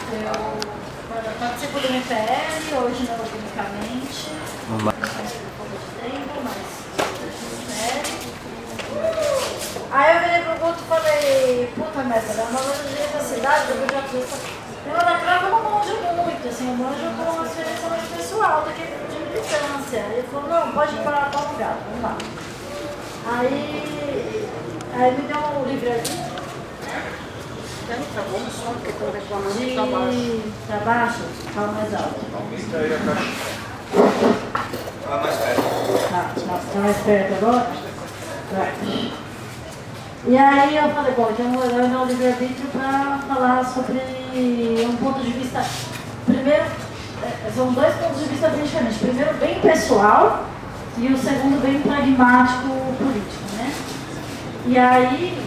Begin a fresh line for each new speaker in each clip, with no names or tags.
Eu participo do MPL, hoje não organicamente. Não faz um pouco de tempo, mas aí eu virei pro Guto e falei, puta merda, é uma loja da cidade, eu já fiz essa... Eu da Cravo eu não manjo muito, assim, eu manjo com uma experiência mais pessoal do que de militância. Ele falou, não, pode ir para tal lugar, vamos lá. Aí me deu um livre-arbítrio.
Tá bom, só porque estão reclamando que tá baixo.
Tá baixo? Fala mais alto.
Aumenta aí a caixa. Fala mais perto.
Tá mais perto agora? Vai. E aí eu falei, bom, então eu vou dar o livre-arbítrio para falar sobre um ponto de vista, primeiro, são dois pontos de vista bem diferentes. Primeiro, bem pessoal, e o segundo, bem pragmático político, né? E aí,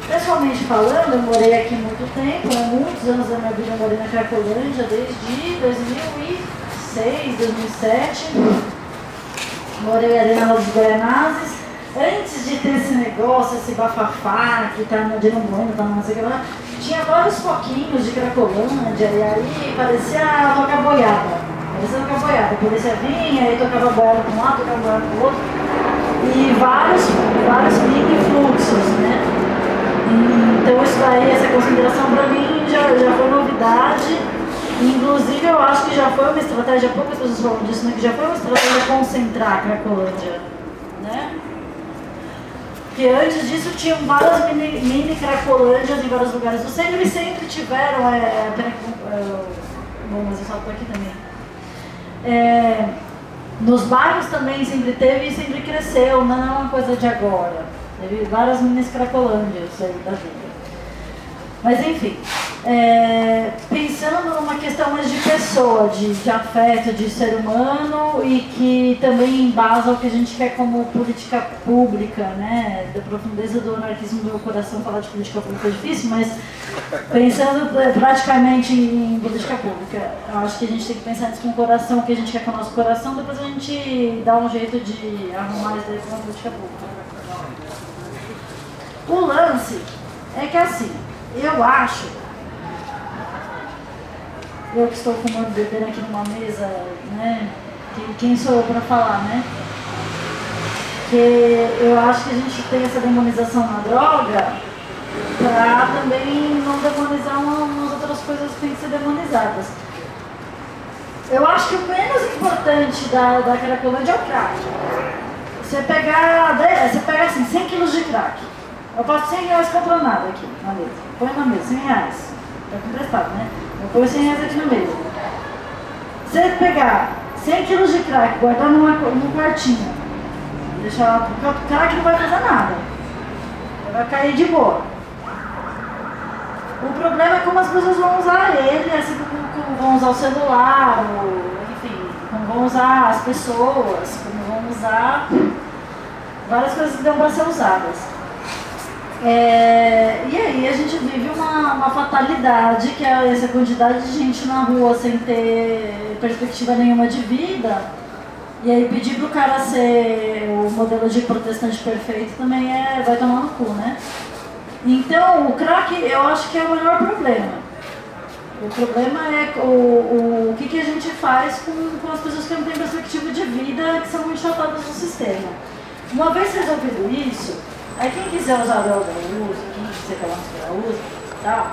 pessoalmente falando, eu morei aqui muito tempo, há muitos anos da minha vida eu morei na Cracolândia, desde 2006, 2007. Morei ali na Rua dos Guaianazes. Antes de ter esse negócio, esse bafafá, que tá no Dino Bueno, tá não sei o que lá, tinha vários foquinhos de Cracolândia, e aí parecia tocar boiada. A polícia vinha, aí tocava boiada para um lado, tocava boiada para o outro, e vários mini fluxos, né? Então isso daí, essa consideração para mim já foi novidade. Inclusive eu acho que já foi uma estratégia, poucas pessoas falam disso, né? Que já foi uma estratégia concentrar a Cracolândia, né? Porque antes disso tinham várias mini Cracolândias em vários lugares do centro e sempre tiveram, bom, mas eu só estou aqui também. Nos bairros também sempre teve e sempre cresceu, não é uma coisa de agora. Teve várias mini Cracolândias aí da vida. Mas enfim, pensando numa questão mais de pessoa, de afeto, de ser humano e que também embasa o que a gente quer como política pública, né? Da profundeza do anarquismo do meu coração, falar de política pública é difícil, mas pensando praticamente em política pública, eu acho que a gente tem que pensar nisso com o coração, o que a gente quer com o nosso coração, depois a gente dá um jeito de arrumar isso daí com a política pública. O lance é que assim, eu acho, eu que estou fumando, bebendo aqui numa mesa, né? Quem sou eu para falar, né? Que eu acho que a gente tem essa demonização na droga para também não demonizar umas outras coisas que têm que ser demonizadas. Eu acho que o menos importante da Cracolândia é o crack. Você pega assim, 100 quilos de crack. Eu passo 100 reais comprando nada aqui na mesa. Põe na mesa, 100 reais. Tá emprestado, né? Eu ponho 100 reais aqui na mesa. Você pegar 100 quilos de crack, guardar num quartinho, deixar lá, porque o crack não vai fazer nada. Vai cair de boa. O problema é como as pessoas vão usar ele, assim como vão usar o celular, enfim, como vão usar as pessoas, como vão usar várias coisas que dão para ser usadas. E aí a gente vive uma fatalidade, que é essa quantidade de gente na rua sem ter perspectiva nenhuma de vida. E aí pedir pro cara ser o modelo de protestante perfeito também vai tomar no cu, né? Então o crack eu acho que é o menor problema. O problema é o que a gente faz com as pessoas que não têm perspectiva de vida, que são enxotadas no sistema. Uma vez resolvido isso, aí quem quiser usar droga usa, quem quiser que ela usa e tal.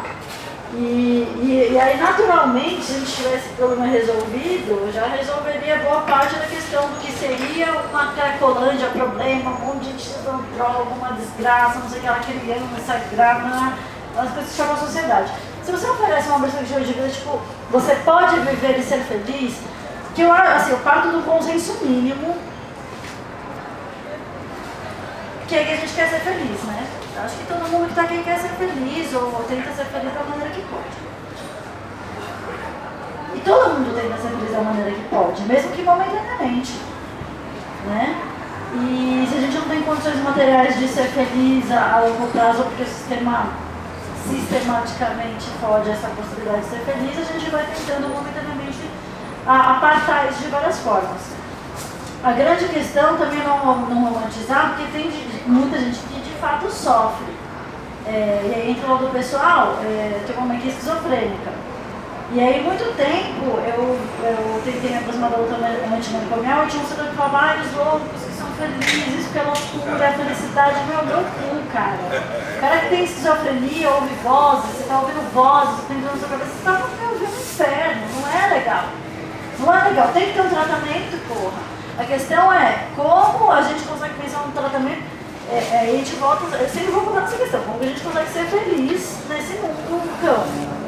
E aí naturalmente, se a gente tivesse esse problema resolvido, já resolveria boa parte da questão do que seria uma Cracolândia, problema, um monte de gente usando droga, uma desgraça, não sei o que, ela criança, grávida, as coisas que chamam a sociedade. Se você oferece uma perspectiva de vida, tipo, você pode viver e ser feliz, que eu parto do consenso mínimo, que é que a gente quer ser feliz, né? Eu acho que todo mundo que está aqui quer ser feliz ou tenta ser feliz da maneira que pode. E todo mundo tenta ser feliz da maneira que pode, mesmo que momentaneamente, né? E se a gente não tem condições materiais de ser feliz a longo prazo, porque o sistema sistematicamente fode essa possibilidade de ser feliz, a gente vai tentando momentaneamente apartar isso de várias formas. A grande questão também é não romantizar, porque tem muita gente que de fato sofre. e aí entra o lado pessoal, tem uma mãe que é esquizofrênica. E aí, muito tempo, eu tentei me aproximar da luta antimanicomial e tinha um setor que falava, os loucos que são felizes, porque a loucura, a felicidade, meu cu, cara. O cara que tem esquizofrenia, ouve vozes, você tá ouvindo vozes, pendendo na sua cabeça, você tá ouvindo um inferno, não é legal. Não é legal, tem que ter um tratamento, porra. A questão é como a gente consegue pensar um tratamento, a gente volta, eu sempre vou voltar nessa questão, como a gente consegue ser feliz nesse mundo cão.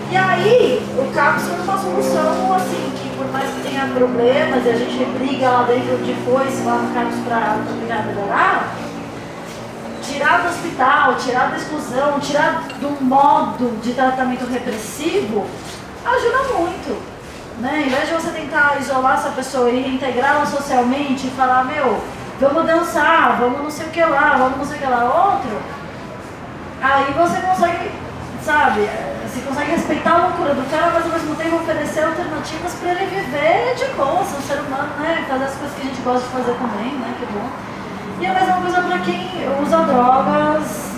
E aí, o cápsula é uma solução, assim, que por mais que tenha problemas e a gente briga lá dentro depois, lá no cápsula para tentar melhorar, tirar do hospital, tirar da exclusão, tirar do modo de tratamento repressivo, ajuda muito. Né? Em vez de você tentar isolar essa pessoa e reintegrá-la socialmente e falar, meu, vamos dançar, vamos não sei o que lá, vamos não sei o que lá, outro, aí você consegue, sabe, você consegue respeitar a loucura do cara, mas ao mesmo tempo oferecer alternativas para ele viver de boa, ser um ser humano, né? Fazer as coisas que a gente gosta de fazer também, né? Que bom. E a mesma coisa para quem usa drogas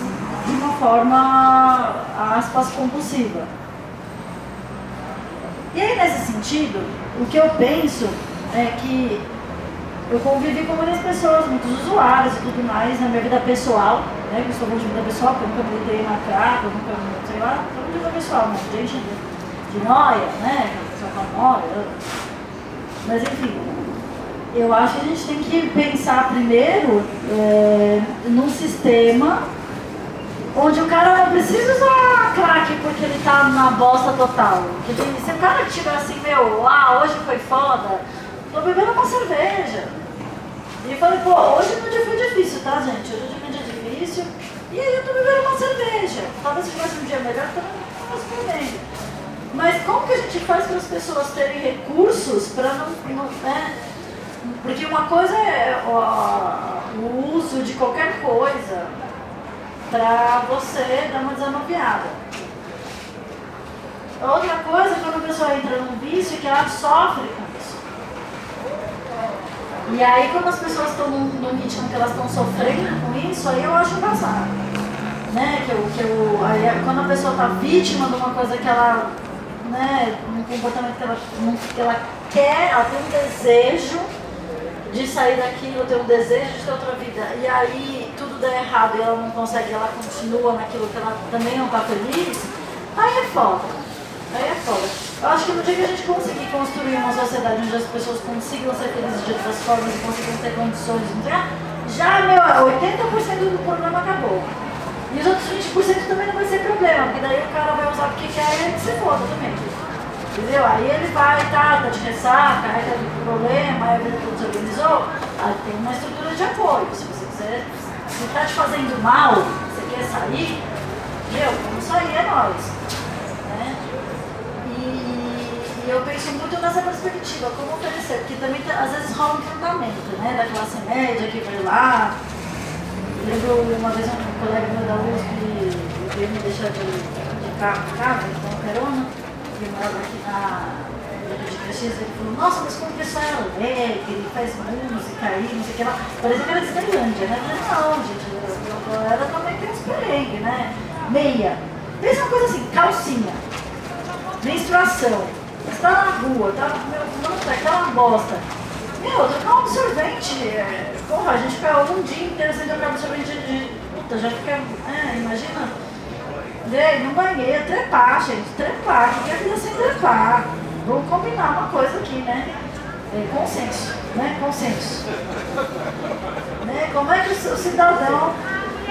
de uma forma, aspas, compulsiva. E aí, nesse sentido, o que eu penso é que eu convivi com muitas pessoas, muitos usuários e tudo mais na minha vida pessoal, né? Eu estou falando de vida pessoal, porque eu nunca militei na crack, eu nunca, sei lá, estou falando de vida pessoal, mas gente de nóia, né? Que a pessoa fala nóia. Mas enfim, eu acho que a gente tem que pensar primeiro num sistema onde o cara não precisa usar crack porque ele tá na bosta total. Porque se o cara tiver assim, meu, hoje foi foda, tô bebendo uma cerveja. E eu falei, pô, hoje no dia foi difícil, tá, gente? Hoje foi um dia difícil. E aí eu tô bebendo uma cerveja. Talvez se tivesse um dia melhor, eu não fosse bebendo. Mas como que a gente faz para as pessoas terem recursos para não né? Porque uma coisa é o uso de qualquer coisa para você dar uma desanuviada. Outra coisa é quando a pessoa entra num vício que ela sofre com isso. E aí quando as pessoas estão num ritmo que elas estão sofrendo com isso, aí eu acho engraçado. Né? Aí, quando a pessoa está vítima de uma coisa que ela, né, um comportamento que ela quer, ela tem um desejo de sair daquilo, tem um desejo de ter outra vida, e aí tudo dá errado e ela não consegue, ela continua naquilo que ela também não está feliz, aí é foda. Aí é foda. Eu acho que no dia que a gente conseguir construir uma sociedade onde as pessoas consigam ser felizes de outras formas e consigam ter condições, já, meu, 80% do problema acabou. E os outros 20% também não vai ser problema, porque daí o cara vai usar porque quer e ele se foda também. Entendeu? Aí ele vai, tá de ressaca, aí tá de problema, aí a vida toda se organizou, aí tem uma estrutura de apoio. Se você quiser, se tá te fazendo mal, você quer sair, meu, vamos sair, é nóis. Né? E eu penso muito nessa perspectiva, como oferecer, porque também às vezes rola um tratamento, né, da classe média que vai lá. Eu lembro uma vez um colega meu da USP veio me deixar de carro em casa, então carona, ele morava aqui na de Caxias, ele falou, nossa, mas como o pessoal é alegre, ele faz música aí, não sei o que lá. Parecia que era Disneylândia, né? Eu falei, não, gente, ela também tem uns perrengues, né? Meia. Pensa uma coisa assim, calcinha, menstruação, você tá na rua, tá uma bosta. Meu, trocar um absorvente, porra, a gente fica um dia inteiro sem trocar absorvente de puta, já fica, imagina, no banheiro, trepar, gente, trepar, que quer vida sem trepar. Vamos combinar uma coisa aqui, né? Consenso, né? Consenso. Né? Como é que o cidadão,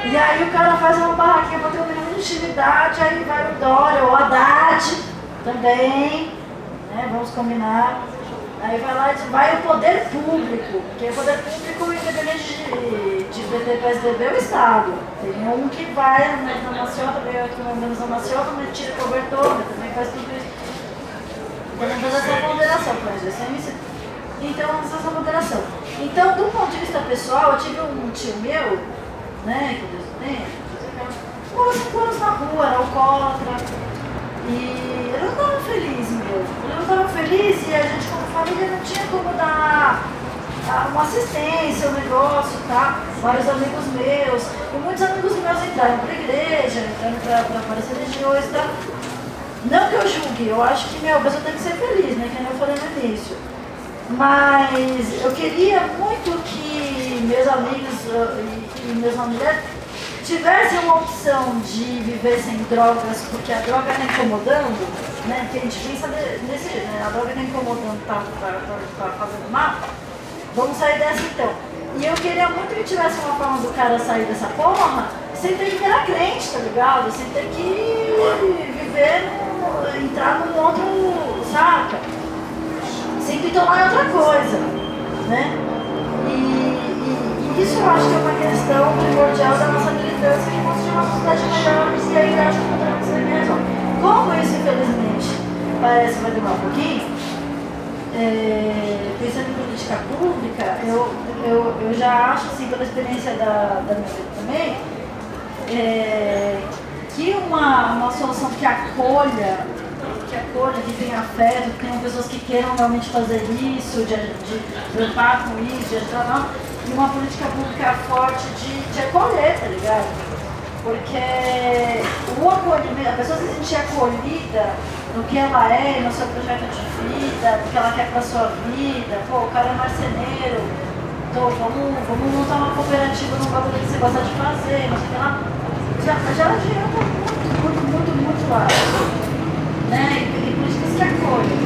e aí o cara faz uma barraquinha pra ter um mínimo de intimidade, aí vai o Dória, ou o Haddad também, né? Vamos combinar. Aí vai lá e vai o poder público, porque o poder público, independente de PT, PSDB, é o Estado. Tem um que vai na nacional, também outro na organização nacional, mas tira cobertor, também faz tudo isso. Também faz essa ponderação, então, essa ponderação. Então, do ponto de vista pessoal, eu tive um tio meu, né, que Deus o tenha, morou 5 anos na rua, era alcoólatra. E eu não estava feliz, meu. Eu não estava feliz e a gente como família não tinha como dar uma assistência, um negócio, tá? Vários amigos meus, e muitos amigos meus entraram para a igreja, entraram para várias religiões, tá? Não que eu julgue, eu acho que a pessoa tem que ser feliz, né? Que nem eu falei no início. Mas eu queria muito que meus amigos e meus familiares tivessem uma opção de viver sem drogas, porque a droga está incomodando, né? Porque a gente pensa desse jeito, né? A droga está incomodando, tá fazendo mal. Vamos sair dessa então. E eu queria muito que tivesse uma forma do cara sair dessa porra sem ter que virar crente, tá ligado? Sem ter que viver, entrar num outro, saca? Sem tomar outra coisa, né? E isso eu acho que é uma questão primordial da nossa militância de construir uma sociedade melhor e aí eu acho que o mundo não resolve. Como isso, infelizmente, parece que vai demorar um pouquinho, pensando em política pública, eu já acho, assim, pela experiência da minha vida também, que uma solução que acolha, que tenha afeto, que tenham pessoas que queiram realmente fazer isso, de trampar com isso, de ajudar, e uma política pública forte de acolher, tá ligado? Porque o acolhimento, a pessoa se sentir acolhida no que ela é, no seu projeto de vida, no que ela quer pra sua vida, pô, o cara é marceneiro, vamos montar uma cooperativa num bagulho que você gosta de fazer, não sei o que lá, já adianta muito lá, né? E políticas que acolhem.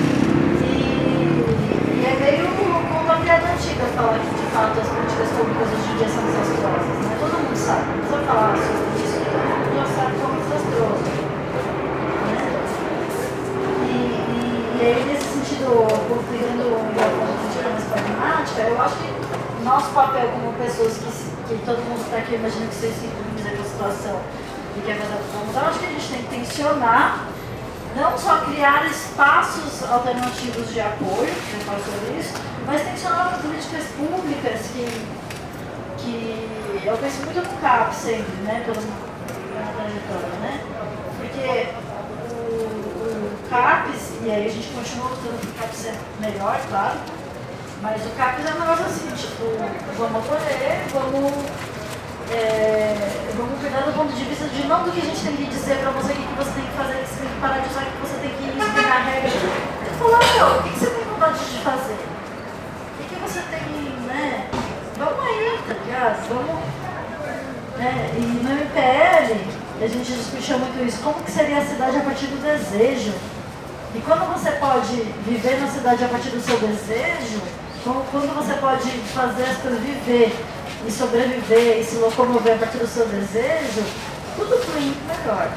E é meio como a piada antiga falar que de fato as políticas públicas hoje em dia são desastrosas, né? Todo mundo sabe, não precisa falar sobre isso, todo mundo já sabe como é desastroso. E aí, nesse sentido, pegando uma política mais pragmática, eu acho que nosso papel como pessoas que todo mundo está aqui, imagina que vocês se incluem com a situação e quer fazer a mudar, eu acho que a gente tem que tensionar, não só criar espaços alternativos de apoio, que eu falo sobre isso, mas tensionar políticas públicas que eu penso muito no CAP sempre, né, pela trajetória, né, porque o CAPES, e aí a gente continua lutando para o CAPES ser melhor, claro, mas o CAPES é um negócio assim, tipo, vamos acolher, vamos cuidar do ponto de vista de não do que a gente tem que dizer para você, o que você tem que fazer, que você tem que parar de usar, que você tem que explicar a regra. Eu falo, o que você tem vontade de fazer? O que você tem, né? Vamos aí, tá ligado? Vamos. E no MPL, a gente discutia muito isso, como que seria a cidade a partir do desejo? E quando você pode viver na cidade a partir do seu desejo, quando você pode fazer as coisas viver e sobreviver e se locomover a partir do seu desejo, tudo flui melhor,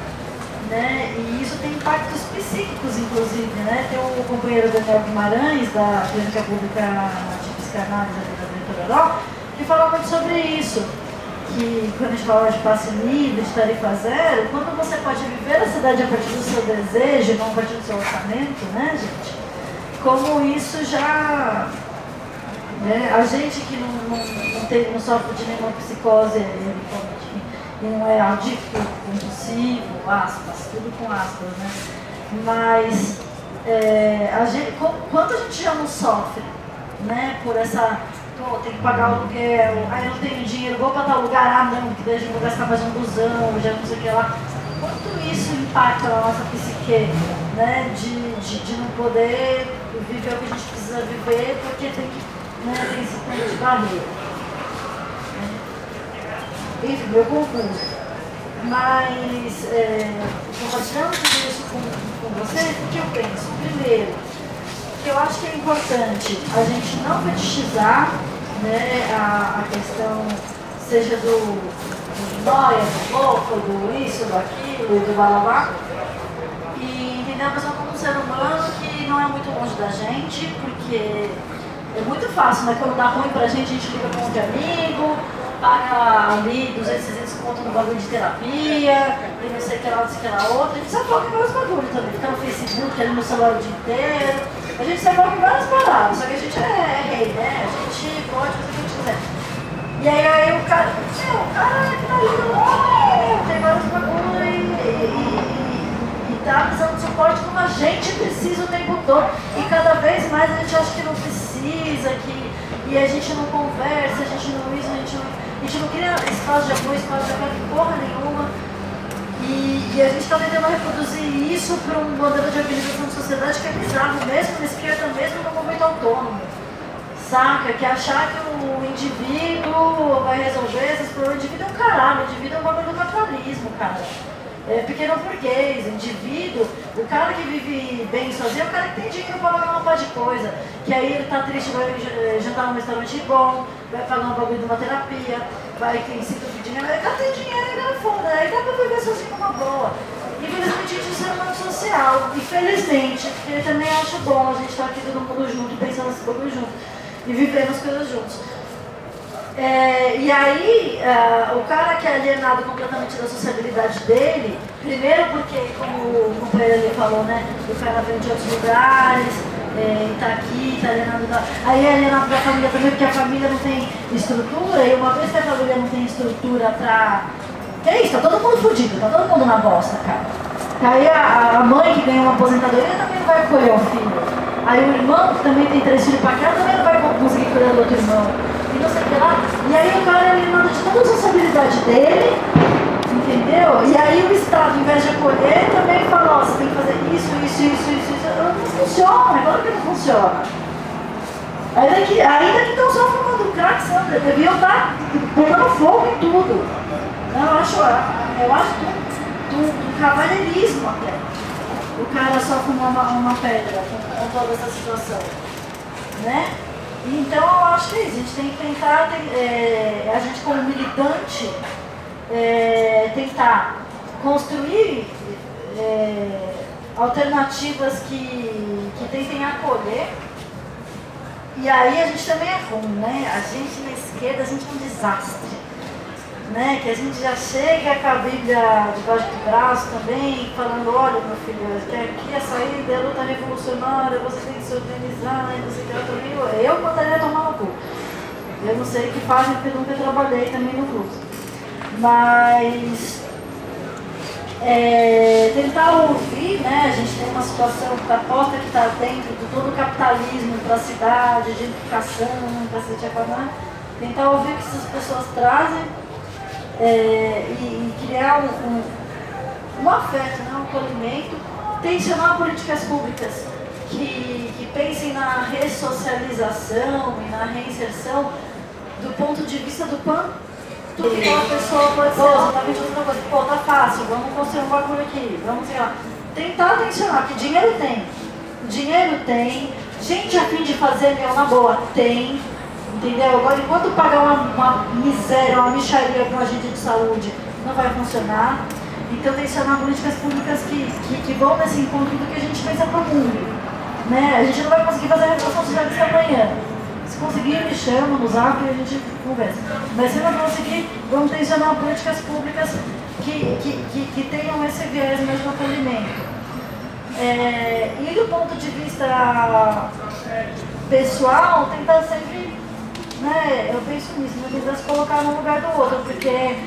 né? E isso tem impactos psíquicos, inclusive, né? Tem o companheiro Daniel Guimarães, da Clínica Pública de Psicanálise da Doutora, que fala muito sobre isso, que quando a gente fala de passe livre, de tarifa zero, quando você pode viver a cidade a partir do seu desejo, não a partir do seu orçamento, né, gente? Como isso já... a gente que não sofre de nenhuma psicose, e não é adicto, compulsivo, aspas, tudo com aspas, né? Mas quanto a gente já não sofre, né? Por essa, tem que pagar o aluguel, eu não tenho dinheiro, vou para tal lugar, não, porque daí eu vou gastar mais um busão, já não sei o que lá. Quanto isso impacta a nossa psique, né? De não poder viver o que a gente precisa viver, porque tem esse ponto de barreira. Enfim, meu concurso. Mas, compartilhando tudo isso com vocês, o que eu penso? Primeiro, que eu acho que é importante a gente não fetichizar, né, a questão, seja do nóia, do louco, do isso, do aquilo, do balabá, e entender a pessoa como um ser humano que não é muito longe da gente, porque é muito fácil, né? Quando dá ruim pra gente, a gente liga com outro amigo, paga ali 200, 300 conto no bagulho de terapia, e não sei o que lá, não sei o que lá outro. A gente se afoga em vários bagulhos também, fica no Facebook, ali no celular o dia inteiro. A gente se afoga em várias paradas, só que a gente é rei, né? A gente pode fazer o que a gente quiser. E aí o cara que tá ali, tem vários bagulhos e tá precisando de suporte como a gente precisa o tempo todo. E cada vez mais a gente acha que não precisa, que e a gente não conversa, a gente não isso, a gente não cria espaço de apoio, espaço de apoio, porra nenhuma. E a gente está tentando reproduzir isso para um modelo de organização de sociedade que é bizarro, mesmo na esquerda, mesmo no movimento autônomo. Saca? Que achar que o indivíduo vai resolver esses problemas. O indivíduo é um caralho, o indivíduo é um bagulho do capitalismo, cara. É pequeno burguês, indivíduo, o cara que vive bem sozinho é o cara que tem dinheiro para pagar uma par de coisa. Que aí ele tá triste, vai jantar num restaurante bom, vai pagar um bagulho de uma terapia, vai ter sinto de dinheiro, ele tem dinheiro, ele é foda, aí dá pra viver sozinho numa boa. Infelizmente a gente é um ser humano social, infelizmente, porque eu também acho bom a gente estar aqui todo mundo junto, pensando nesse bagulho junto, e vivendo as coisas juntos. E aí, o cara que é alienado completamente da sociabilidade dele, primeiro porque, como o companheiro ali falou, né, o cara vem de outros lugares, tá aqui, tá alienado da... Aí é alienado da família também, porque a família não tem estrutura, e uma vez que a família não tem estrutura pra... É isso, tá todo mundo fudido, tá todo mundo na bosta, cara. Aí a mãe que ganha uma aposentadoria também não vai acolher o filho. Aí o irmão, que também tem 3 filhos pra cá, também não vai conseguir cuidar do outro irmão. E não sei o que lá. E aí o cara é alienado de toda a sociabilidade dele, entendeu? E aí o Estado, em vez de acolher, também fala, ó, você tem que fazer isso. Não funciona, claro que não funciona. Ainda que estão só fumando crack, Sandra, deviam estar pegando fogo em tudo. Eu acho do cavalheirismo até. O cara só fumar uma pedra com toda essa situação, né? Então eu acho que é isso, a gente tem que tentar, a gente como militante, tentar construir alternativas que tentem acolher. E aí a gente também é ruim, né? A gente na esquerda, a gente é um desastre. Né, que a gente já chega com a Bíblia debaixo do braço também, falando, olha meu filho, que aqui a saída é a luta revolucionária, você tem que se organizar, e você quer também. Eu mandaria tomar no cu. Eu não sei o que fazem, porque eu nunca trabalhei também no clube. Mas tentar ouvir, né? A gente tem uma situação que está posta, que está dentro de todo o capitalismo para a cidade, de educação, para se chamar, tentar ouvir o que essas pessoas trazem. E criar um afeto, né, um acolhimento, tensionar políticas públicas que pensem na ressocialização e na reinserção do ponto de vista do quanto a pessoa pode ser exatamente outra coisa. Pô, tá fácil, vamos construir um bagulho aqui, vamos sei lá. Tentar tensionar, que dinheiro tem, gente a fim de fazer meu na boa, tem. Entendeu? Agora, enquanto pagar uma miséria, uma mixaria para um agente de saúde, não vai funcionar. Então, tensionar políticas públicas que vão nesse encontro do que a gente pensa para o mundo. Né? A gente não vai conseguir fazer a revolução socialista amanhã. Se conseguir, me chama no zap e a gente conversa. Mas se não conseguir, vamos tensionar políticas públicas que tenham esse viés mesmo de acolhimento. E do ponto de vista pessoal, tentar sempre... Né, eu penso nisso, mas tentar se colocar no lugar do outro, porque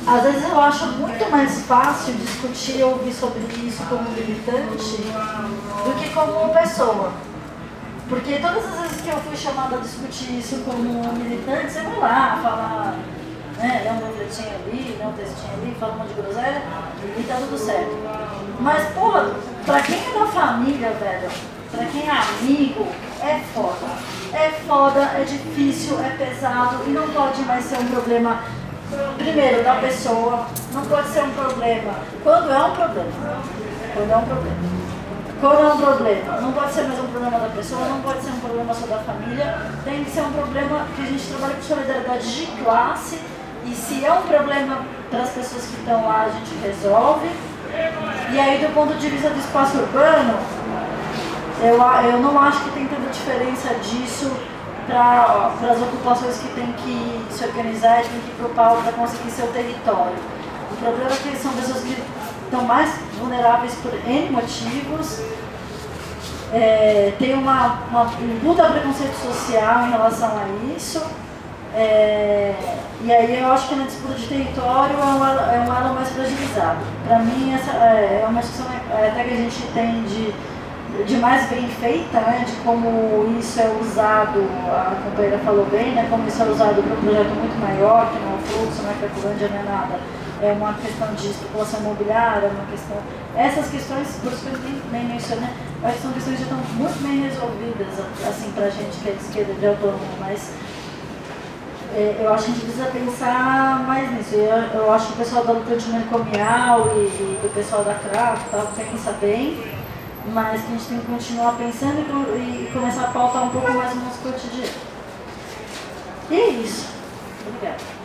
às vezes eu acho muito mais fácil discutir e ouvir sobre isso como militante do que como pessoa. Porque todas as vezes que eu fui chamada a discutir isso como militante, eu vou lá falar, né, ler um livretinho ali, ler um textinho ali, falar um monte de groselha e tá tudo certo. Mas, porra, pra quem é da família, velho, pra quem é amigo, é foda, é difícil, é pesado e não pode mais ser um problema, primeiro, da pessoa, não pode ser um problema, quando é um problema, não pode ser mais um problema da pessoa, não pode ser um problema só da família, tem que ser um problema que a gente trabalha com solidariedade de classe e se é um problema para as pessoas que estão lá, a gente resolve. E aí, do ponto de vista do espaço urbano, eu não acho que tem tanta diferença disso para as ocupações que têm que se organizar e têm que ir para o pau para conseguir seu território. O problema é que são pessoas que estão mais vulneráveis por N motivos, tem um puta preconceito social em relação a isso, e aí eu acho que na disputa de território é um elo mais fragilizado. Para mim, essa é uma discussão até que a gente tem de de mais bem feita, né, de como isso é usado, a companheira falou bem, né, como isso é usado para um projeto muito maior, que não é o fluxo, não é Cracolândia, não é nada. É uma questão de especulação imobiliária, uma questão... Essas questões, por isso que eu nem mencionei, acho que são questões que já estão muito bem resolvidas, assim, pra gente que é de esquerda, de autônomo, mas eu acho que a gente precisa pensar mais nisso. Eu acho que o pessoal da luta antimanicomial e do pessoal da CRAF tal, pensa bem, mas que a gente tem que continuar pensando e começar a pautar um pouco mais o nosso cotidiano. E é isso. Obrigada.